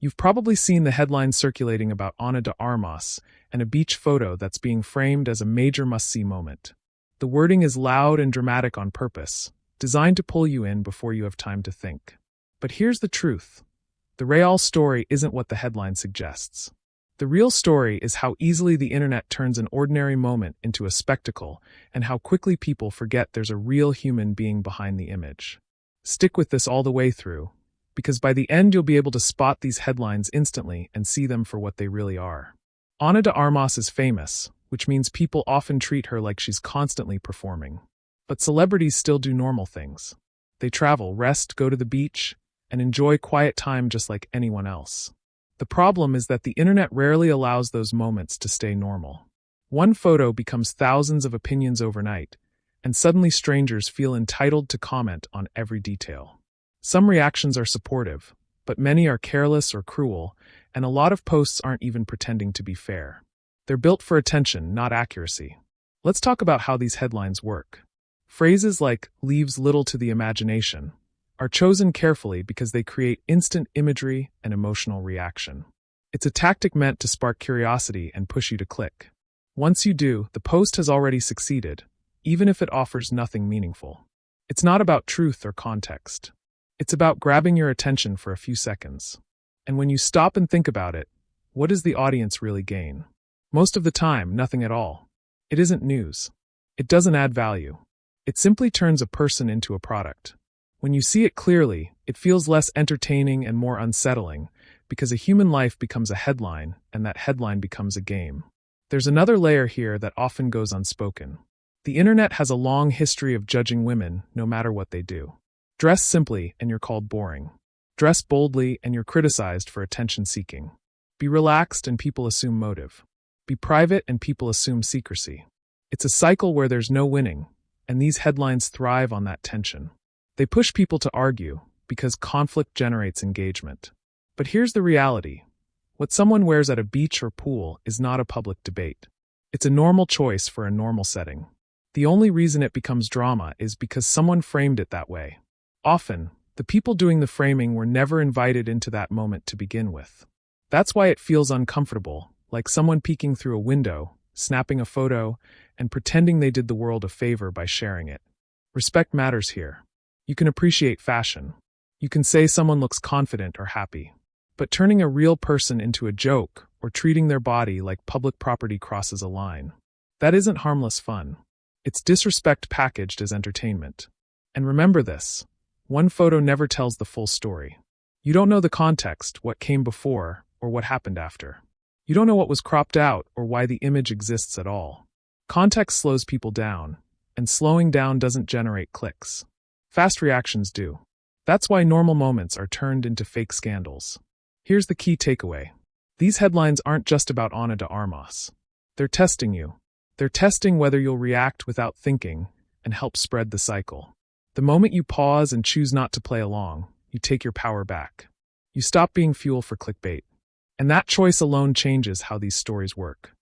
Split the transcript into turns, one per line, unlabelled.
You've probably seen the headlines circulating about Ana de Armas and a beach photo that's being framed as a major must-see moment. The wording is loud and dramatic on purpose, designed to pull you in before you have time to think. But here's the truth. The real story isn't what the headline suggests. The real story is how easily the internet turns an ordinary moment into a spectacle and how quickly people forget there's a real human being behind the image. Stick with this all the way through, because by the end you'll be able to spot these headlines instantly and see them for what they really are. Ana de Armas is famous, which means people often treat her like she's constantly performing. But celebrities still do normal things. They travel, rest, go to the beach, and enjoy quiet time just like anyone else. The problem is that the internet rarely allows those moments to stay normal. One photo becomes thousands of opinions overnight, and suddenly strangers feel entitled to comment on every detail. Some reactions are supportive, but many are careless or cruel, and a lot of posts aren't even pretending to be fair. They're built for attention, not accuracy. Let's talk about how these headlines work. Phrases like "leaves little to the imagination" are chosen carefully because they create instant imagery and emotional reaction. It's a tactic meant to spark curiosity and push you to click. Once you do, the post has already succeeded, even if it offers nothing meaningful. It's not about truth or context. It's about grabbing your attention for a few seconds. And when you stop and think about it, what does the audience really gain? Most of the time, nothing at all. It isn't news. It doesn't add value. It simply turns a person into a product. When you see it clearly, it feels less entertaining and more unsettling, because a human life becomes a headline, and that headline becomes a game. There's another layer here that often goes unspoken. The internet has a long history of judging women, no matter what they do. Dress simply, and you're called boring. Dress boldly, and you're criticized for attention-seeking. Be relaxed, and people assume motive. Be private, and people assume secrecy. It's a cycle where there's no winning, and these headlines thrive on that tension. They push people to argue, because conflict generates engagement. But here's the reality. What someone wears at a beach or pool is not a public debate. It's a normal choice for a normal setting. The only reason it becomes drama is because someone framed it that way. Often, the people doing the framing were never invited into that moment to begin with. That's why it feels uncomfortable, like someone peeking through a window, snapping a photo, and pretending they did the world a favor by sharing it. Respect matters here. You can appreciate fashion. You can say someone looks confident or happy. But turning a real person into a joke or treating their body like public property crosses a line. That isn't harmless fun. It's disrespect packaged as entertainment. And remember this. One photo never tells the full story. You don't know the context, what came before, or what happened after. You don't know what was cropped out or why the image exists at all. Context slows people down, and slowing down doesn't generate clicks. Fast reactions do. That's why normal moments are turned into fake scandals. Here's the key takeaway. These headlines aren't just about Ana de Armas. They're testing you. They're testing whether you'll react without thinking and help spread the cycle. The moment you pause and choose not to play along, you take your power back. You stop being fuel for clickbait. And that choice alone changes how these stories work.